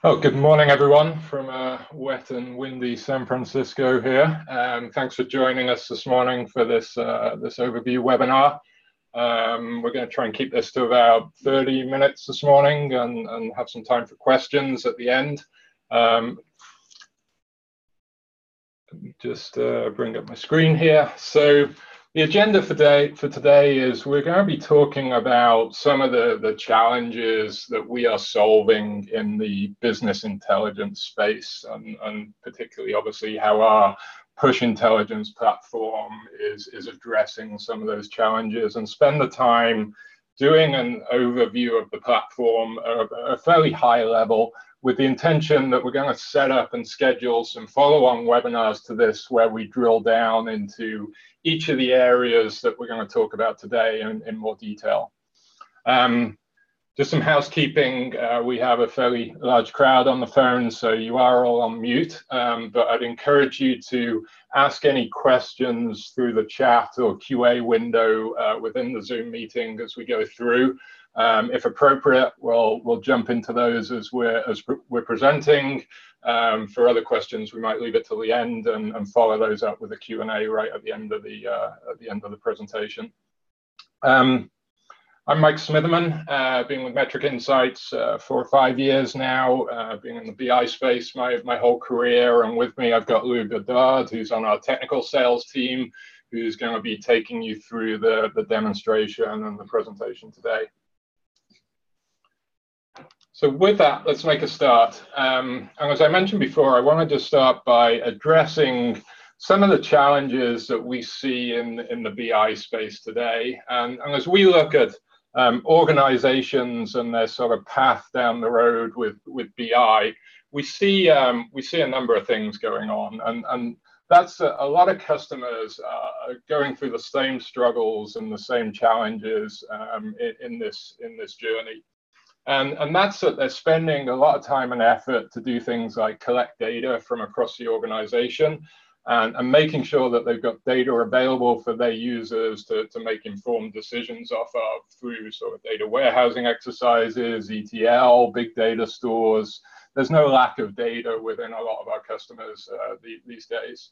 Oh, good morning, everyone, from wet and windy San Francisco here. Thanks for joining us this morning for this overview webinar. We're going to try and keep this to about 30 minutes this morning and have some time for questions at the end. Just bring up my screen here. So the agenda for today is we're going to be talking about some of the challenges that we are solving in the business intelligence space, and particularly, obviously, how our push intelligence platform is addressing some of those challenges, and spend the time doing an overview of the platform at a fairly high level, with the intention that we're going to set up and schedule some follow-on webinars to this where we drill down into each of the areas that we're going to talk about today in more detail. Just some housekeeping. We have a fairly large crowd on the phone, so you are all on mute, but I'd encourage you to ask any questions through the chat or QA window within the Zoom meeting as we go through. If appropriate, we'll jump into those as we're presenting. For other questions, we might leave it till the end and follow those up with a Q&A right at the end of the presentation. I'm Mike Smitherman, been with Metric Insights 4 or 5 years now, been in the BI space my whole career, and with me I've got Louis Bedard, who's on our technical sales team, who's going to be taking you through the demonstration and the presentation today. So with that, let's make a start. And as I mentioned before, I wanted to start by addressing some of the challenges that we see in the BI space today. And as we look at organizations and their sort of path down the road with BI, we see a number of things going on. And that's a lot of customers are going through the same struggles and the same challenges in this journey. And that's that they're spending a lot of time and effort to do things like collect data from across the organization and making sure that they've got data available for their users to make informed decisions off of through sort of data warehousing exercises, ETL, big data stores. There's no lack of data within a lot of our customers these days.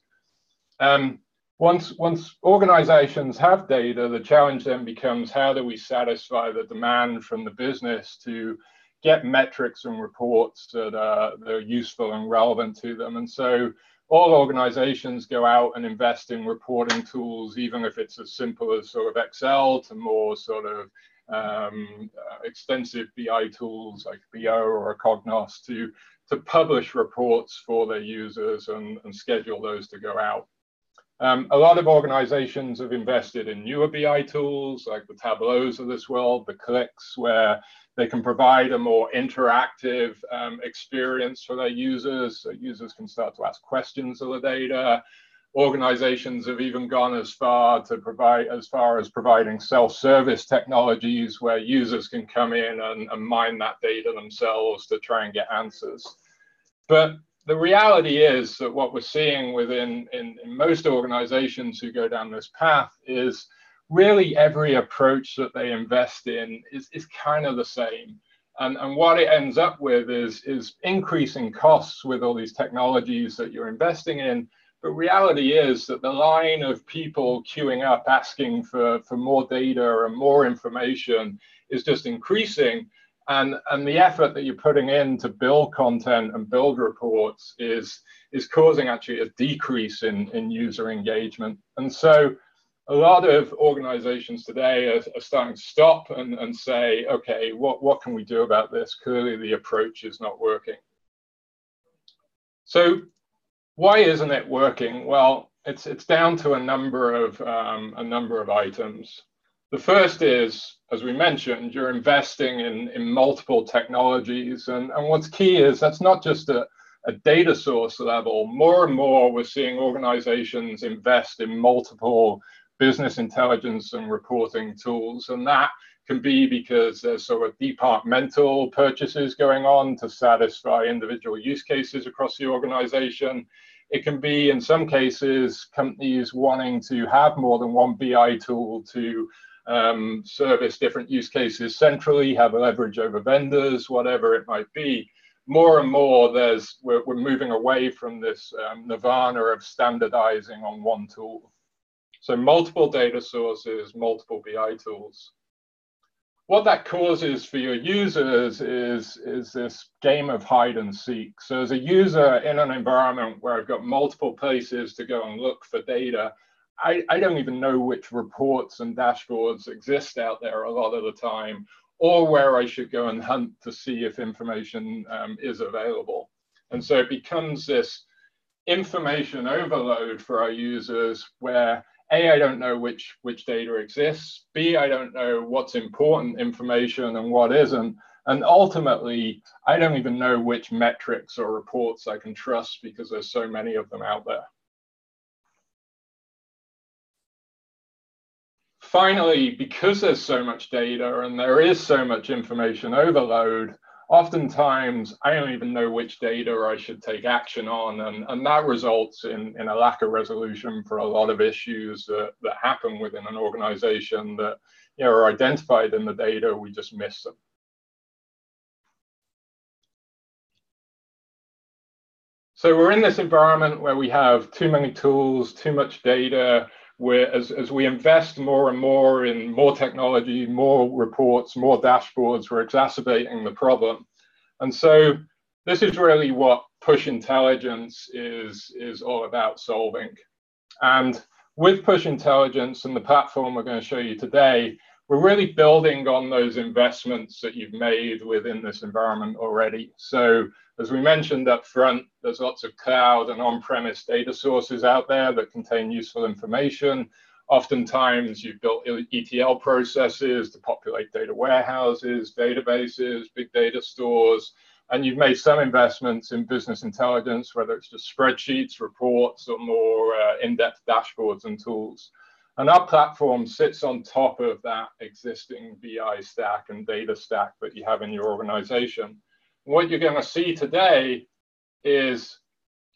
Once organizations have data, the challenge then becomes how do we satisfy the demand from the business to get metrics and reports that are useful and relevant to them. And so all organizations go out and invest in reporting tools, even if it's as simple as sort of Excel to more sort of extensive BI tools like BO or Cognos to publish reports for their users and schedule those to go out. A lot of organizations have invested in newer BI tools like the Tableaus of this world, the Clicks, where they can provide a more interactive experience for their users. So users can start to ask questions of the data. Organizations have even gone as far as providing self-service technologies where users can come in and mine that data themselves to try and get answers. But the reality is that what we're seeing in most organizations who go down this path is really every approach that they invest in is kind of the same. And what it ends up with is increasing costs with all these technologies that you're investing in. But reality is that the line of people queuing up asking for more data and more information is just increasing. And the effort that you're putting in to build content and build reports is causing actually a decrease in user engagement. And so a lot of organizations today are starting to stop and say, okay, what can we do about this? Clearly the approach is not working. So why isn't it working? Well, it's down to a number of items. The first is, as we mentioned, you're investing in multiple technologies. And what's key is that's not just a data source level. More and more, we're seeing organizations invest in multiple business intelligence and reporting tools. And that can be because there's sort of departmental purchases going on to satisfy individual use cases across the organization. It can be, in some cases, companies wanting to have more than one BI tool to service different use cases centrally, have leverage over vendors, whatever it might be. more and more we're moving away from this nirvana of standardizing on one tool. So multiple data sources, multiple BI tools. What that causes for your users is this game of hide and seek. So as a user in an environment where I've got multiple places to go and look for data, I don't even know which reports and dashboards exist out there a lot of the time, or where I should go and hunt to see if information is available. And so it becomes this information overload for our users where A, I don't know which data exists, B, I don't know what's important information and what isn't, and ultimately, I don't even know which metrics or reports I can trust because there's so many of them out there. Finally, because there's so much data and there is so much information overload, oftentimes I don't even know which data I should take action on, and that results in a lack of resolution for a lot of issues that happen within an organization that are identified in the data, we just miss them. So we're in this environment where we have too many tools, too much data, where as we invest more and more in more technology, more reports, more dashboards, we're exacerbating the problem. And so this is really what push intelligence is all about solving. And with push intelligence and the platform we're going to show you today, we're really building on those investments that you've made within this environment already. So as we mentioned up front, there's lots of cloud and on-premise data sources out there that contain useful information. Oftentimes, you've built ETL processes to populate data warehouses, databases, big data stores, and you've made some investments in business intelligence, whether it's just spreadsheets, reports, or more in-depth dashboards and tools. And our platform sits on top of that existing BI stack and data stack that you have in your organization. What you're going to see today is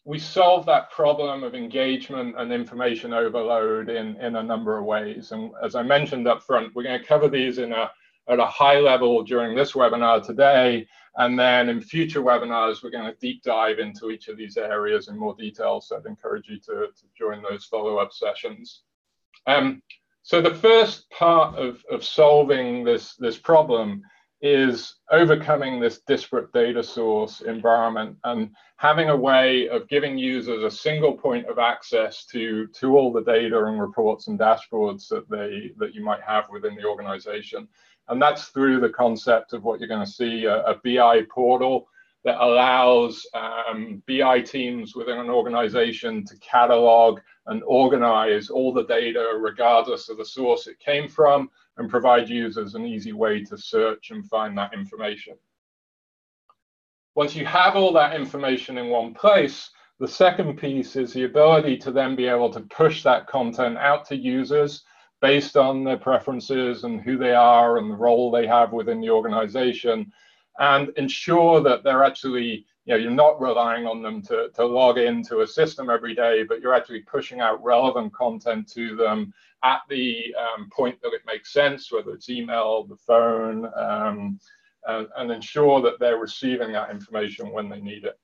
we solve that problem of engagement and information overload in a number of ways. And as I mentioned up front, we're going to cover these at a high level during this webinar today. And then in future webinars, we're going to deep dive into each of these areas in more detail. So I'd encourage you to join those follow-up sessions. So the first part of solving this problem is overcoming this disparate data source environment and having a way of giving users a single point of access to all the data and reports and dashboards that you might have within the organization. And that's through the concept of what you're going to see, a BI portal that allows BI teams within an organization to catalog and organize all the data regardless of the source it came from, and provide users an easy way to search and find that information. Once you have all that information in one place, the second piece is the ability to then be able to push that content out to users based on their preferences and who they are and the role they have within the organization, and ensure that they're actually, you're not relying on them to log into a system every day, but you're actually pushing out relevant content to them at the point that it makes sense, whether it's email, the phone, and ensure that they're receiving that information when they need it.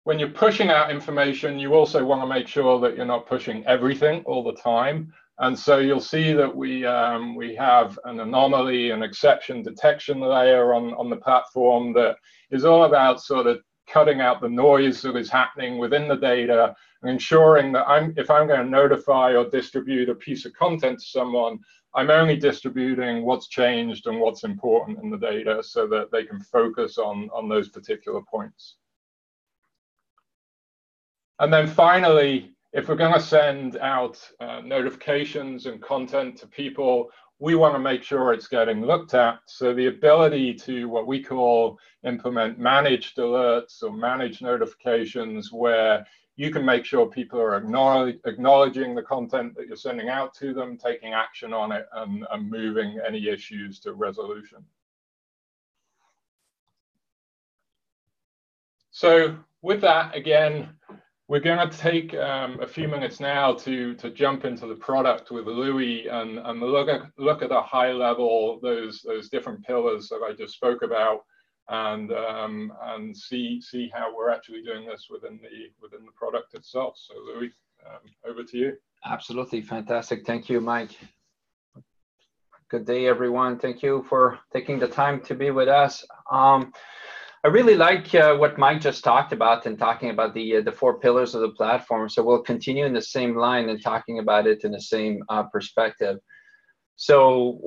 When you're pushing out information, you also want to make sure that you're not pushing everything all the time. And so you'll see that we have an anomaly and exception detection layer on the platform that is all about sort of cutting out the noise that is happening within the data and ensuring that if I'm going to notify or distribute a piece of content to someone, I'm only distributing what's changed and what's important in the data so that they can focus on those particular points. And then finally, if we're going to send out notifications and content to people, we want to make sure it's getting looked at. So the ability to what we call implement managed alerts or managed notifications, where you can make sure people are acknowledging the content that you're sending out to them, taking action on it, and moving any issues to resolution. So with that, again, we're going to take a few minutes now to jump into the product with Louis and look at a high level those different pillars that I just spoke about. and see how we're actually doing this within the product itself. So Louis, over to you. Absolutely fantastic. Thank you, Mike. Good day, everyone. Thank you for taking the time to be with us. I really like what Mike just talked about and talking about the 4 pillars of the platform. So we'll continue in the same line and talking about it in the same perspective. So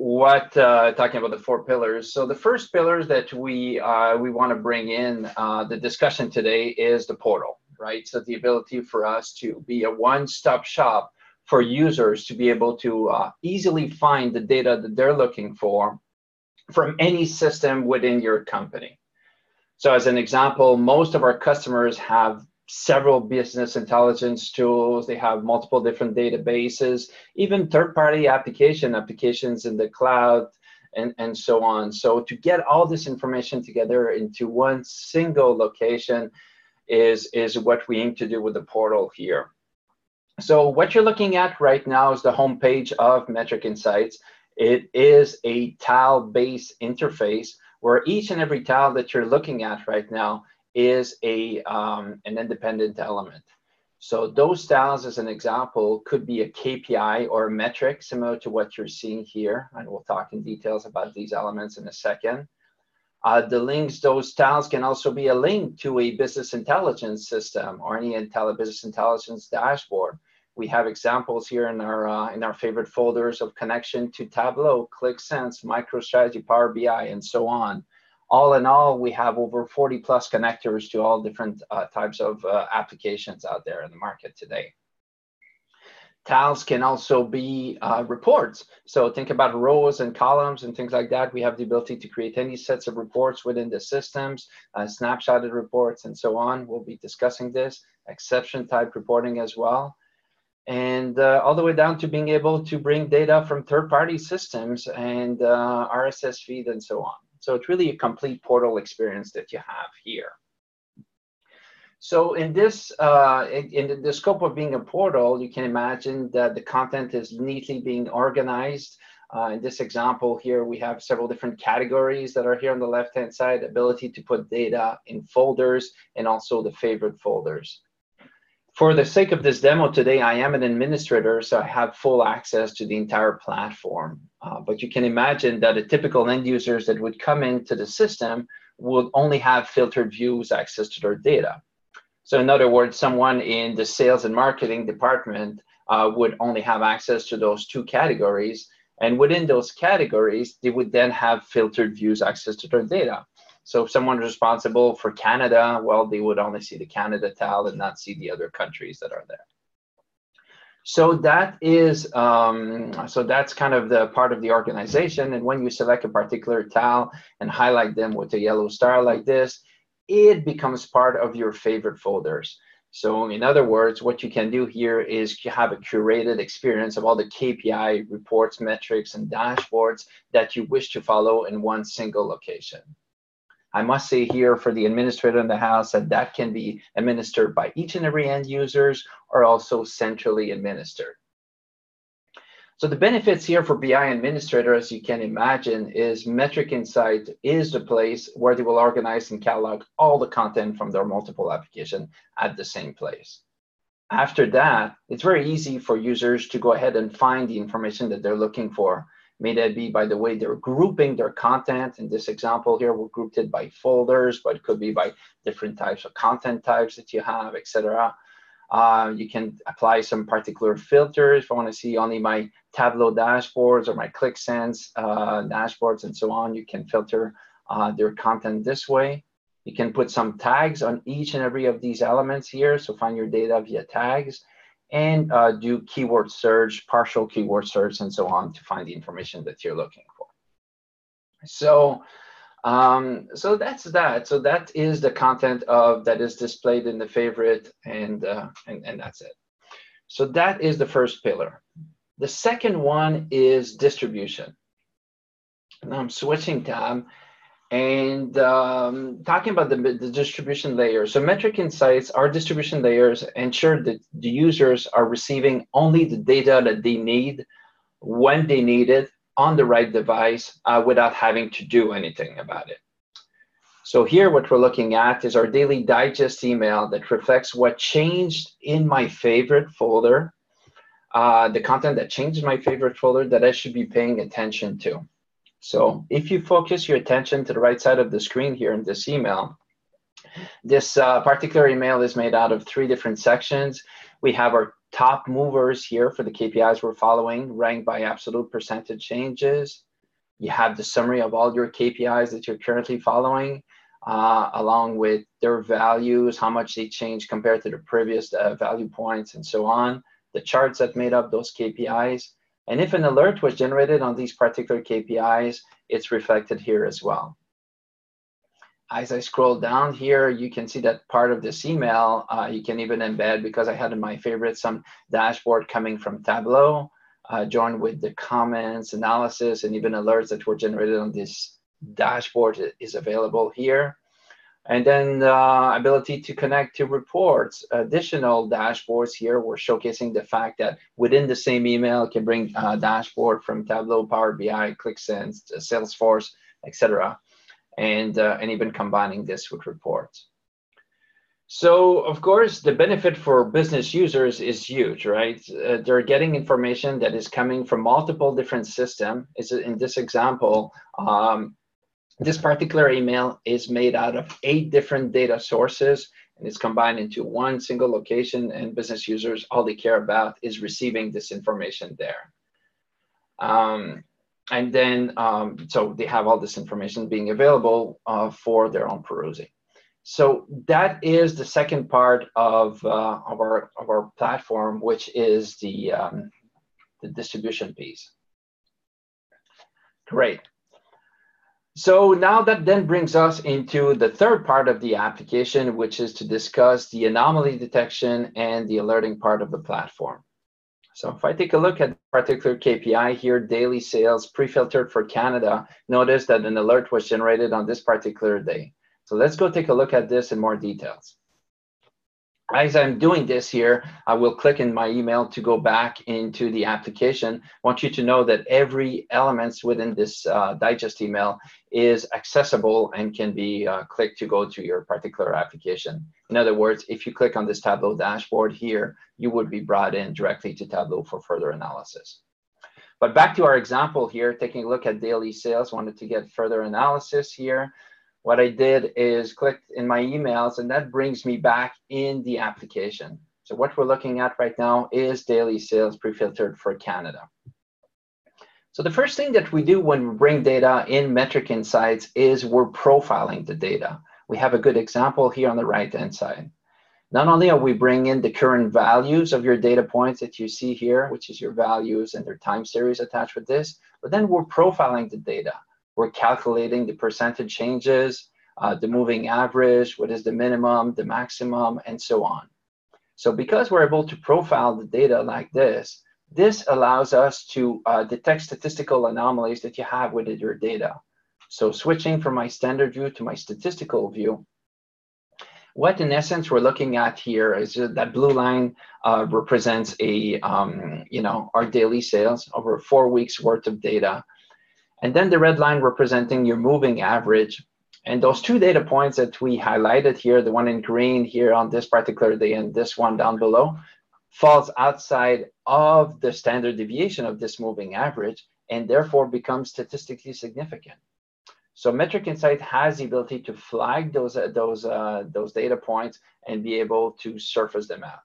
talking about the 4 pillars. So the first pillars that we want to bring in the discussion today is the portal, right? So the ability for us to be a one-stop shop for users to be able to easily find the data that they're looking for from any system within your company. So as an example, most of our customers have several business intelligence tools. They have multiple different databases, even third-party applications in the cloud, and so on. So to get all this information together into one single location is what we aim to do with the portal here. So what you're looking at right now is the homepage of Metric Insights. It is a tile-based interface where each and every tile that you're looking at right now is an independent element. So those tiles, as an example, could be a KPI or a metric similar to what you're seeing here, and we'll talk in details about these elements in a second. The links, those tiles can also be a link to a business intelligence system or any business intelligence dashboard. We have examples here in our favorite folders of connection to Tableau, ClickSense, MicroStrategy, Power BI, and so on. All in all, we have over 40+ connectors to all different types of applications out there in the market today. Tiles can also be reports. So think about rows and columns and things like that. We have the ability to create any sets of reports within the systems, snapshotted reports, and so on. We'll be discussing this, exception type reporting as well. And all the way down to being able to bring data from third-party systems and RSS feed and so on. So it's really a complete portal experience that you have here. So in this, in the scope of being a portal, you can imagine that the content is neatly being organized. In this example here, we have several different categories that are here on the left-hand side, ability to put data in folders and also the favorite folders. For the sake of this demo today, I am an administrator, so I have full access to the entire platform. But you can imagine that a typical end users that would come into the system would only have filtered views access to their data. So in other words, someone in the sales and marketing department would only have access to those 2 categories. And within those categories, they would then have filtered views access to their data. So if someone's responsible for Canada, well, they would only see the Canada tile and not see the other countries that are there. So that is, so that's kind of the part of the organization. And when you select a particular tile and highlight them with a yellow star like this, it becomes part of your favorite folders. So in other words, what you can do here is you have a curated experience of all the KPI reports, metrics, and dashboards that you wish to follow in one single location. I must say here for the administrator in the house that can be administered by each and every end users or also centrally administered. So the benefits here for BI administrator, as you can imagine, is Metric Insight is the place where they will organize and catalog all the content from their multiple applications at the same place. After that, it's very easy for users to go ahead and find the information that they're looking for. May that be by the way they're grouping their content. In this example here, we're grouped it by folders, but it could be by different types of content types that you have, etc. You can apply some particular filters. If I want to see only my Tableau dashboards or my ClickSense dashboards and so on, you can filter their content this way. You can put some tags on each and every of these elements here. So find your data via tags. And do keyword search, partial keyword search, and so on to find the information that you're looking for. So, so that's that. So that is the content that is displayed in the favorite, and that's it. So that is the first pillar. The second one is distribution. Now I'm switching tab. And talking about the distribution layer. So Metric Insights, our distribution layers ensure that the users are receiving only the data that they need when they need it on the right device without having to do anything about it. So here what we're looking at is our daily digest email that reflects what changed in my favorite folder, the content that changed in my favorite folder that I should be paying attention to. So if you focus your attention to the right side of the screen here in this email, this particular email is made out of 3 different sections. We have our top movers here for the KPIs we're following, ranked by absolute percentage changes. You have the summary of all your KPIs that you're currently following, along with their values, how much they change compared to the previous value points, and so on. The charts that made up those KPIs. And if an alert was generated on these particular KPIs, it's reflected here as well. As I scroll down here, you can see that part of this email, you can even embed, because I had in my favorites some dashboard coming from Tableau, joined with the comments, analysis, and even alerts that were generated on this dashboard is available here. And then ability to connect to reports. Additional dashboards here, we're showcasing the fact that within the same email, it can bring a dashboard from Tableau, Power BI, ClickSense, Salesforce, etc. And even combining this with reports. So, of course, the benefit for business users is huge, right? They're getting information that is coming from multiple different systems. In this example, this particular email is made out of 8 different data sources, and it's combined into one single location, and business users, all they care about is receiving this information there. And then, so they have all this information being available for their own perusing. So that is the second part of our platform, which is the distribution piece. Great. So now that then brings us into the third part of the application, which is to discuss the anomaly detection and the alerting part of the platform. So if I take a look at the particular KPI here, daily sales pre-filtered for Canada, notice that an alert was generated on this particular day. So let's go take a look at this in more details. As I'm doing this here, I will click in my email to go back into the application. I want you to know that every element within this digest email is accessible and can be clicked to go to your particular application. In other words, if you click on this Tableau dashboard here, you would be brought in directly to Tableau for further analysis. But back to our example here, taking a look at daily sales, wanted to get further analysis here. What I did is clicked in my emails, and that brings me back in the application. So what we're looking at right now is daily sales pre-filtered for Canada. So the first thing that we do when we bring data in Metric Insights is we're profiling the data. We have a good example here on the right-hand side. Not only are we bringing in the current values of your data points that you see here, which is your values and their time series attached with this, but then we're profiling the data. We're calculating the percentage changes, the moving average, what is the minimum, the maximum, and so on. So because we're able to profile the data like this, this allows us to detect statistical anomalies that you have within your data. So switching from my standard view to my statistical view, what in essence we're looking at here is that blue line represents our daily sales over 4 weeks worth of data. And then the red line representing your moving average. And those 2 data points that we highlighted here, the one in green here on this particular day and this one down below, falls outside of the standard deviation of this moving average and therefore becomes statistically significant. So Metric Insight has the ability to flag those data points and be able to surface them out.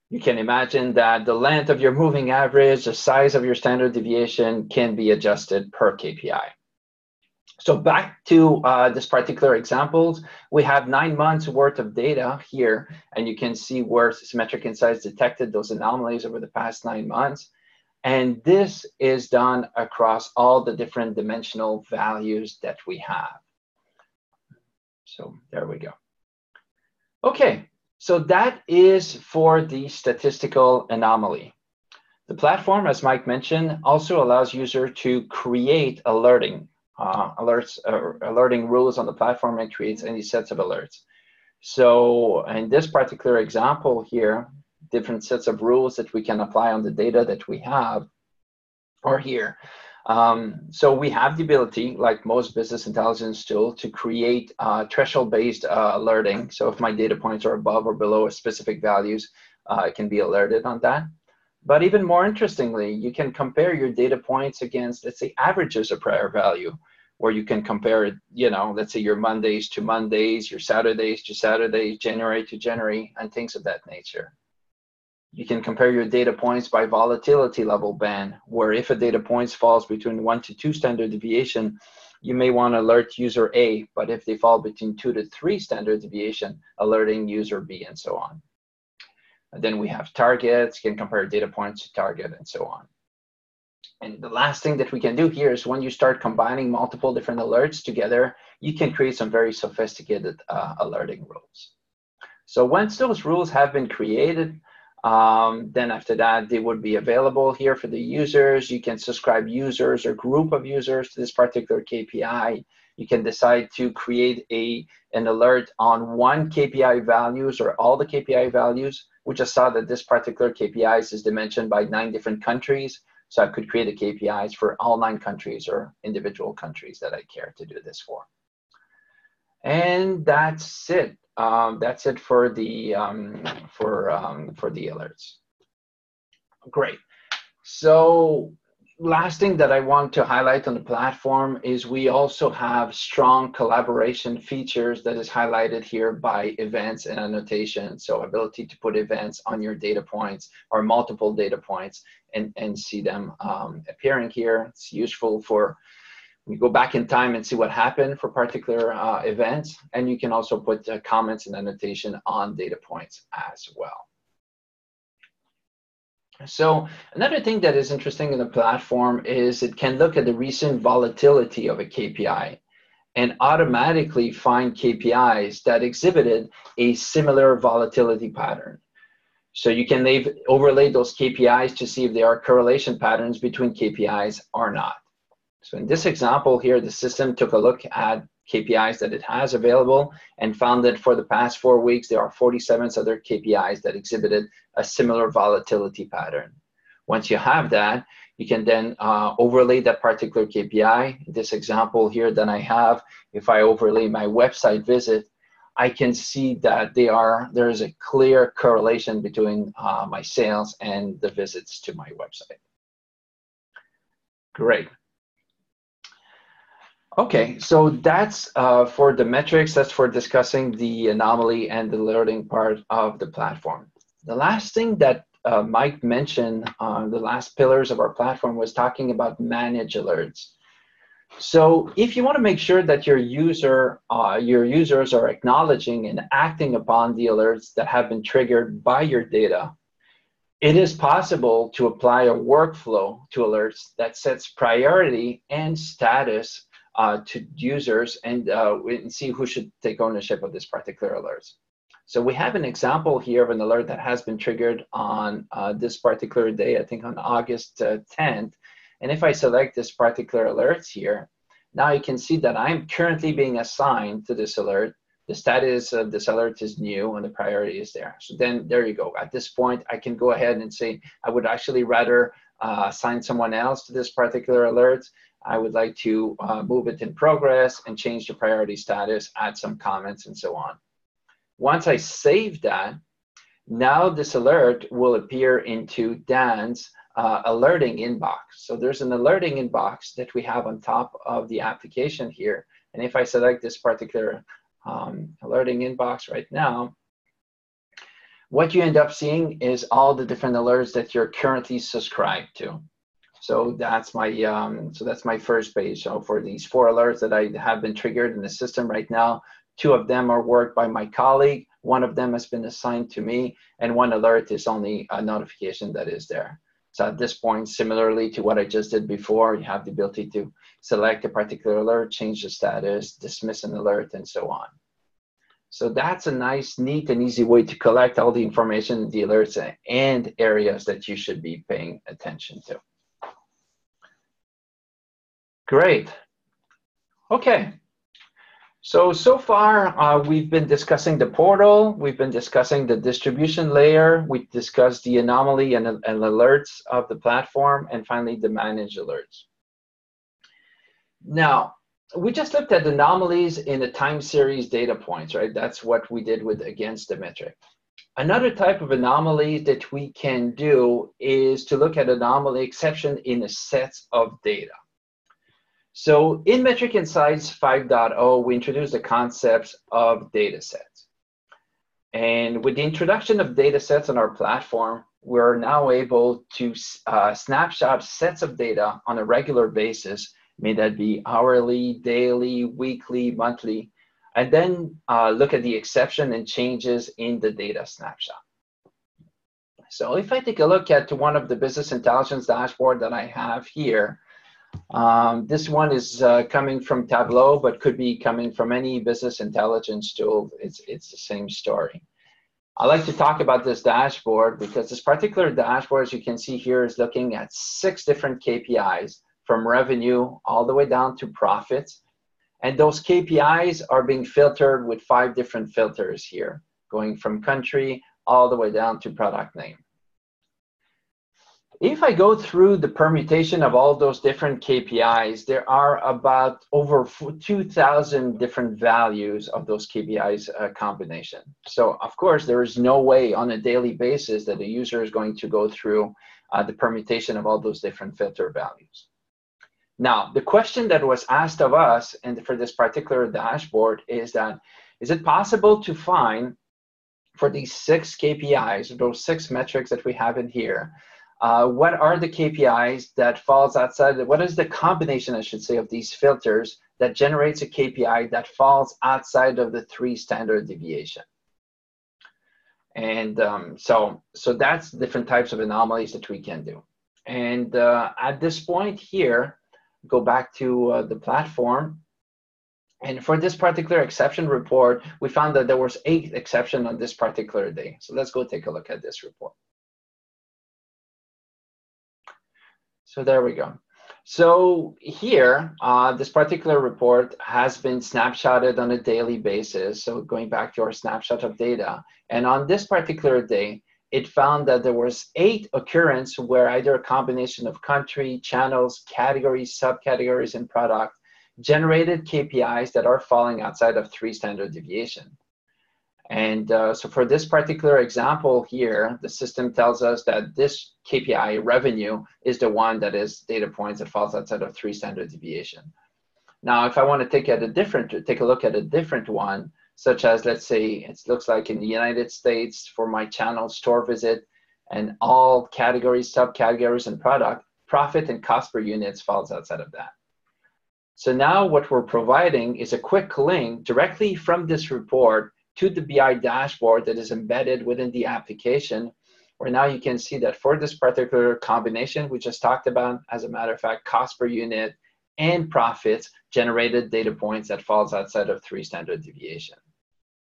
You can imagine that the length of your moving average, the size of your standard deviation can be adjusted per KPI. So back to this particular example, we have 9 months worth of data here, and you can see where Metric Insights detected those anomalies over the past 9 months. And this is done across all the different dimensional values that we have. So there we go. Okay. So that is for the statistical anomaly. The platform, as Mike mentioned, also allows user to create alerting rules on the platform and creates any sets of alerts. So in this particular example here, different sets of rules that we can apply on the data that we have are here. So we have the ability, like most business intelligence tools, to create threshold-based alerting. So if my data points are above or below a specific values, it can be alerted on that. But even more interestingly, you can compare your data points against, let's say, averages of prior value, where you can compare it, you know, let's say your Mondays to Mondays, your Saturdays to Saturdays, January to January, and things of that nature. You can compare your data points by volatility level band, where if a data points falls between 1 to 2 standard deviation, you may want to alert user A, but if they fall between 2 to 3 standard deviation, alerting user B, and so on. And then we have targets, you can compare data points to target, and so on. And the last thing that we can do here is when you start combining multiple different alerts together, you can create some very sophisticated alerting rules. So once those rules have been created, then after that, they would be available here for the users. You can subscribe users or group of users to this particular KPI. You can decide to create an alert on one KPI values or all the KPI values. We just saw that this particular KPIs is dimensioned by 9 different countries. So I could create a KPIs for all 9 countries or individual countries that I care to do this for. And that's it. That's it for the alerts. Great. So last thing that I want to highlight on the platform is we also have strong collaboration features that is highlighted here by events and annotation. So ability to put events on your data points or multiple data points and see them appearing here. It's useful for we go back in time and see what happened for particular events, and you can also put comments and annotation on data points as well. So another thing that is interesting in the platform is it can look at the recent volatility of a KPI and automatically find KPIs that exhibited a similar volatility pattern. So you can overlay those KPIs to see if there are correlation patterns between KPIs or not. So in this example here, the system took a look at KPIs that it has available and found that for the past 4 weeks, there are 47 other KPIs that exhibited a similar volatility pattern. Once you have that, you can then overlay that particular KPI. In this example here that I have, if I overlay my website visit, I can see that there is a clear correlation between my sales and the visits to my website. Great. Okay, so that's for the metrics. That's for discussing the anomaly and the alerting part of the platform. The last thing that Mike mentioned on the last pillars of our platform was talking about manage alerts. So if you want to make sure that your users are acknowledging and acting upon the alerts that have been triggered by your data, it is possible to apply a workflow to alerts that sets priority and status to users and see who should take ownership of this particular alerts. So we have an example here of an alert that has been triggered on this particular day, I think on August 10th. And if I select this particular alerts here, now you can see that I'm currently being assigned to this alert. The status of this alert is new and the priority is there. So then there you go. At this point, I can go ahead and say, I would actually rather assign someone else to this particular alert. I would like to move it in progress and change the priority status, add some comments and so on. Once I save that, now this alert will appear into Dan's alerting inbox. So there's an alerting inbox that we have on top of the application here. And if I select this particular alerting inbox right now, what you end up seeing is all the different alerts that you're currently subscribed to. So that's my first page. So for these 4 alerts that I have been triggered in the system right now, 2 of them are worked by my colleague, 1 of them has been assigned to me, and 1 alert is only a notification that is there. So at this point, similarly to what I just did before, you have the ability to select a particular alert, change the status, dismiss an alert, and so on. So that's a nice, neat, and easy way to collect all the information in the alerts and areas that you should be paying attention to. Great. Okay. So far, we've been discussing the portal, we've been discussing the distribution layer, we've discussed the anomaly and alerts of the platform, and finally the manage alerts. Now, we just looked at anomalies in the time series data points, right? That's what we did with against the metric. Another type of anomaly that we can do is to look at anomaly exception in a set of data. So in Metric Insights 5.0, we introduced the concepts of data sets. And with the introduction of data sets on our platform, we're now able to snapshot sets of data on a regular basis, may that be hourly, daily, weekly, monthly, and then look at the exception and changes in the data snapshot. So if I take a look at one of the business intelligence dashboard that I have here, this one is coming from Tableau, but could be coming from any business intelligence tool. It's the same story. I like to talk about this dashboard because this particular dashboard, as you can see here, is looking at 6 different KPIs from revenue all the way down to profits. And those KPIs are being filtered with 5 different filters here, going from country all the way down to product name. If I go through the permutation of all those different KPIs, there are about over 2,000 different values of those KPIs combination. So of course, there is no way on a daily basis that the user is going to go through the permutation of all those different filter values. Now, the question that was asked of us and for this particular dashboard is that, is it possible to find for these 6 KPIs, those 6 metrics that we have in here, what are the KPIs that falls outside, what is the combination, I should say, of these filters that generates a KPI that falls outside of the 3 standard deviation? And so that's different types of anomalies that we can do. And at this point here, go back to the platform. And for this particular exception report, we found that there was 8 exceptions on this particular day. So let's go take a look at this report. So there we go. So here, this particular report has been snapshotted on a daily basis. So going back to our snapshot of data. And on this particular day, it found that there was 8 occurrences where either a combination of country, channels, categories, subcategories, and product generated KPIs that are falling outside of 3 standard deviation. And so for this particular example here, the system tells us that this KPI revenue is the one that is data points that falls outside of 3 standard deviation. Now, if I want to take a look at a different one, such as, let's say, it looks like in the United States for my channel store visit and all categories, subcategories, and product, profit and cost per units falls outside of that. So now what we're providing is a quick link directly from this report to the BI dashboard that is embedded within the application, where now you can see that for this particular combination we just talked about, as a matter of fact, cost per unit and profits generated data points that falls outside of 3 standard deviation.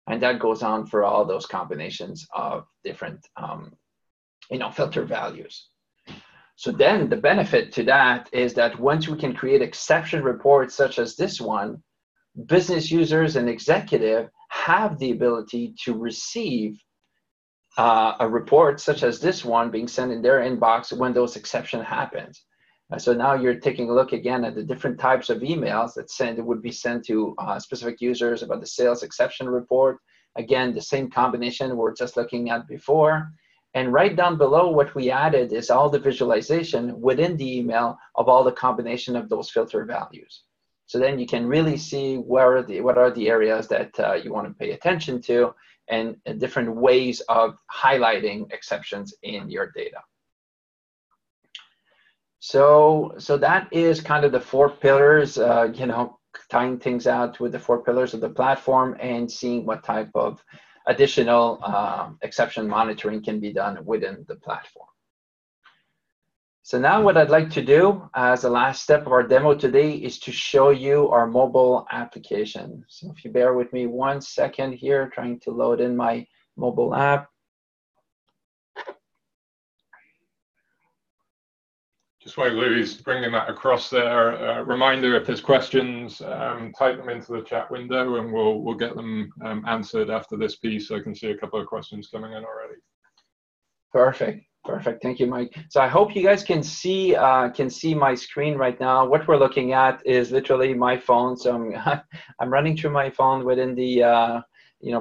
And that goes on for all those combinations of different filter values. So then the benefit to that is that once we can create exception reports such as this one, business users and executive have the ability to receive a report such as this one being sent in their inbox when those exception happens. So now you're taking a look again at the different types of emails that would be sent to specific users about the sales exception report. Again, the same combination we're just looking at before. And right down below, what we added is all the visualization within the email of all the combination of those filter values. So then you can really see what are the areas that you want to pay attention to and different ways of highlighting exceptions in your data. So that is kind of the 4 pillars, tying things out with the 4 pillars of the platform and seeing what type of additional exception monitoring can be done within the platform. So now what I'd like to do as the last step of our demo today is to show you our mobile application. So if you bear with me 1 second here, trying to load in my mobile app. Just while Louis bringing that across there, reminder, if there's questions, type them into the chat window and we'll get them answered after this piece. I can see a couple of questions coming in already. Perfect. Perfect. Thank you, Mike. So I hope you guys can see my screen right now. What we're looking at is literally my phone. So I'm running through my phone within the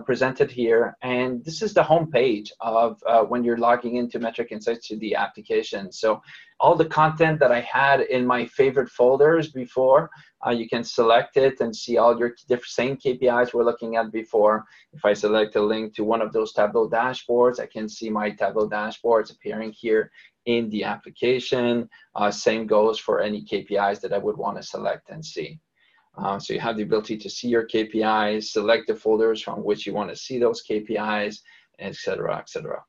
presented here, and this is the home page of when you're logging into Metric Insights to the application. So all the content that I had in my favorite folders before, you can select it and see all your same KPIs we're looking at before. If I select a link to one of those Tableau dashboards, I can see my Tableau dashboards appearing here in the application. Same goes for any KPIs that I would want to select and see. So you have the ability to see your KPIs, select the folders from which you want to see those KPIs, et cetera, et cetera.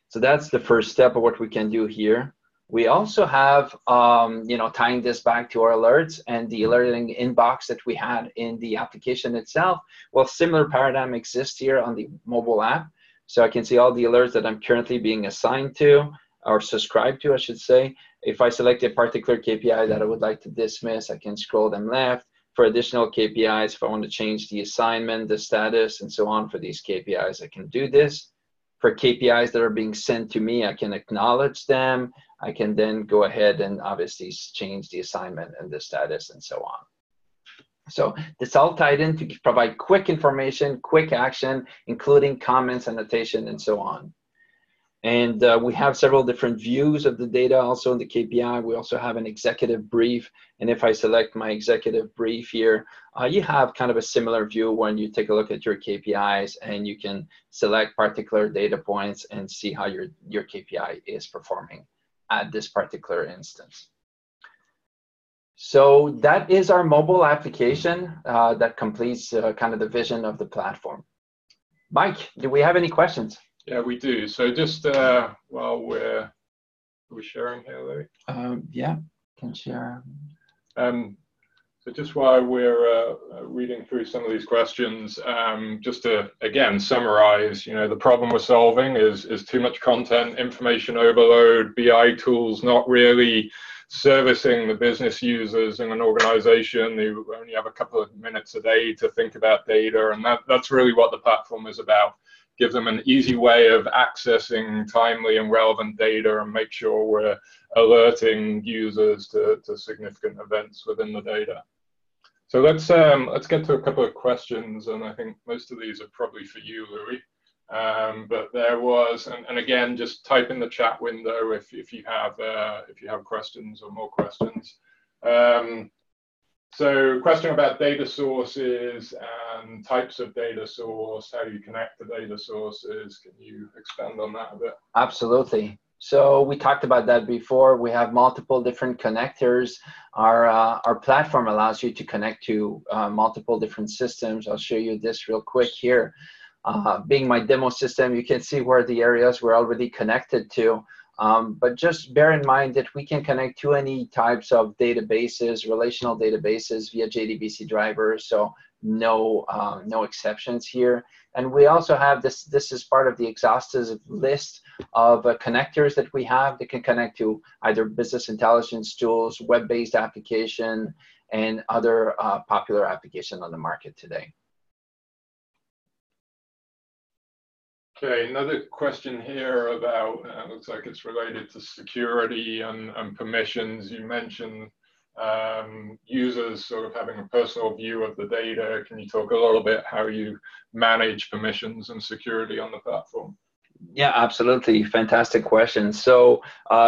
So that's the first step of what we can do here. We also have, tying this back to our alerts and the alerting inbox that we had in the application itself. Well, similar paradigm exists here on the mobile app. So I can see all the alerts that I'm currently being assigned to, or subscribed to, I should say. If I select a particular KPI that I would like to dismiss, I can scroll them left. For additional KPIs, if I want to change the assignment, the status, and so on for these KPIs, I can do this. For KPIs that are being sent to me, I can acknowledge them. I can then go ahead and obviously change the assignment and the status and so on. So it's all tied in to provide quick information, quick action, including comments, annotation, and so on. And we have several different views of the data also in the KPI. We also have an executive brief. And if I select my executive brief here, you have kind of a similar view when you take a look at your KPIs, and you can select particular data points and see how your KPI is performing at this particular instance. So that is our mobile application that completes kind of the vision of the platform. Mike, do we have any questions? Yeah, we do. So just while are we sharing here, Louis? Yeah, can share. So just while we're reading through some of these questions, just to again summarize, the problem we're solving is too much content, information overload, BI tools not really servicing the business users in an organization who only have a couple of minutes a day to think about data, and that's really what the platform is about. Give them an easy way of accessing timely and relevant data, and make sure we're alerting users to significant events within the data. So let's get to a couple of questions, and I think most of these are probably for you, Louis. But there was, and again, just type in the chat window if you have questions or more questions. So question about data sources and types of data source, how you connect the data sources. Can you expand on that a bit? Absolutely. So we talked about that before. We have multiple different connectors. Our platform allows you to connect to multiple different systems. I'll show you this real quick here. Being my demo system, you can see where the areas we're already connected to. But just bear in mind that we can connect to any types of databases, relational databases via JDBC drivers, so no exceptions here. And we also have this is part of the exhaustive list of connectors that we have that can connect to either business intelligence tools, web-based application, and other popular applications on the market today. Okay, another question here about, looks like it's related to security and permissions. You mentioned users sort of having a personal view of the data. Can you talk a little bit how you manage permissions and security on the platform? Yeah, absolutely. Fantastic question. So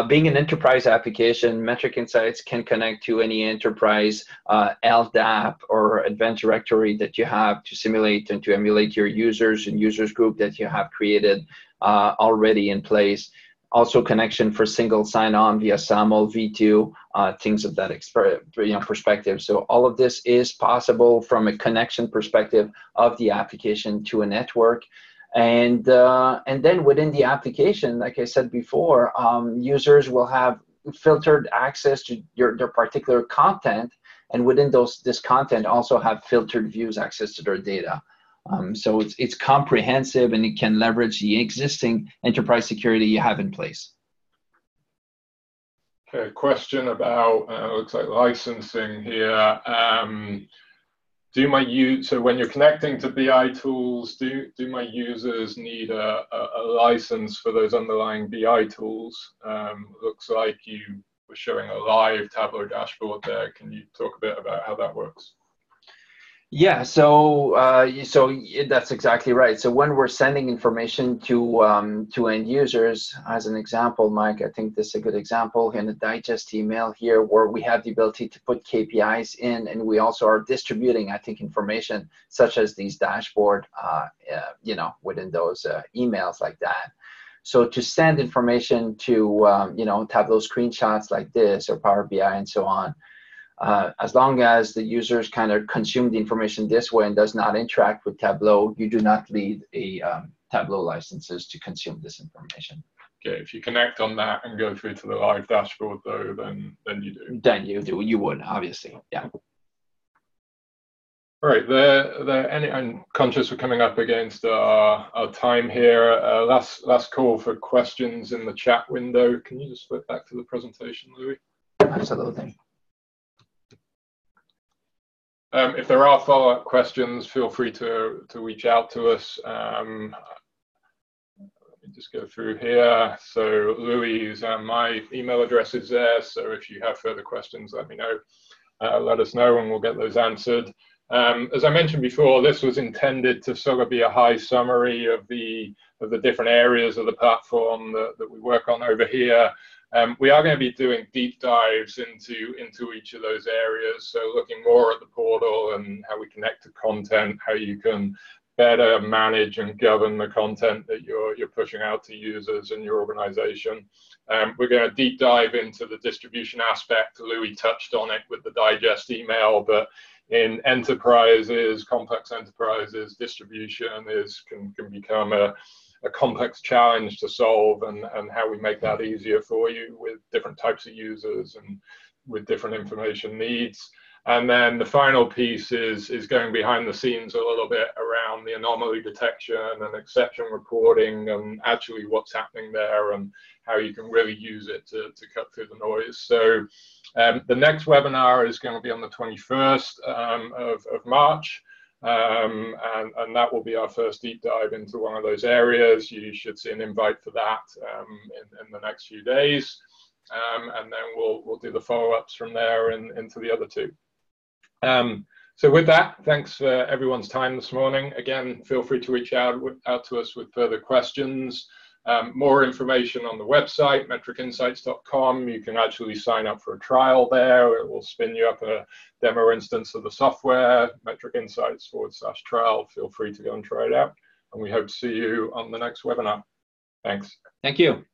being an enterprise application, Metric Insights can connect to any enterprise LDAP or advanced directory that you have to simulate and to emulate your users and users group that you have created already in place. Also connection for single sign-on via SAML, V2, things of that perspective. So all of this is possible from a connection perspective of the application to a network. And then within the application, like I said before, users will have filtered access to their particular content, and within this content also have filtered views access to their data. So it's comprehensive, and it can leverage the existing enterprise security you have in place. Okay, question about looks like licensing here. do so when you're connecting to BI tools, do my users need a license for those underlying BI tools? Looks like you were showing a live Tableau dashboard there. Can you talk a bit about how that works? Yeah, so that's exactly right. So when we're sending information to end users, as an example, Mike, I think this is a good example in the digest email here, where we have the ability to put KPIs in, and we also are distributing, I think, information such as these dashboard, within those emails like that. So to send information to Tableau screenshots like this or Power BI and so on. As long as the users kind of consume the information this way and does not interact with Tableau, you do not need a Tableau licenses to consume this information. Okay, if you connect on that and go through to the live dashboard, though, then you do. Then you would, obviously, yeah. All right, I'm conscious we're coming up against our time here. Last call for questions in the chat window. Can you just flip back to the presentation, Louis? Absolutely. If there are follow-up questions, feel free to reach out to us. Let me just go through here. So Louis, my email address is there. So if you have further questions, let me know. Let us know and we'll get those answered. As I mentioned before, this was intended to sort of be a high summary of the different areas of the platform that we work on over here. We are going to be doing deep dives into each of those areas. So looking more at the portal and how we connect to content, how you can better manage and govern the content that you're pushing out to users in your organization. We're going to deep dive into the distribution aspect. Louis touched on it with the digest email, but in enterprises, complex enterprises, distribution can become a complex challenge to solve, and how we make that easier for you with different types of users and with different information needs. And then the final piece is going behind the scenes a little bit around the anomaly detection and exception reporting and actually what's happening there and how you can really use it to cut through the noise. So the next webinar is going to be on the 21st of March. And that will be our first deep dive into one of those areas. You should see an invite for that in the next few days. And then we'll do the follow-ups from there and into the other two. So with that, thanks for everyone's time this morning. Again, feel free to reach out to us with further questions. More information on the website, metricinsights.com. You can actually sign up for a trial there. It will spin you up a demo instance of the software, Metric Insights /trial. Feel free to go and try it out. And we hope to see you on the next webinar. Thanks. Thank you.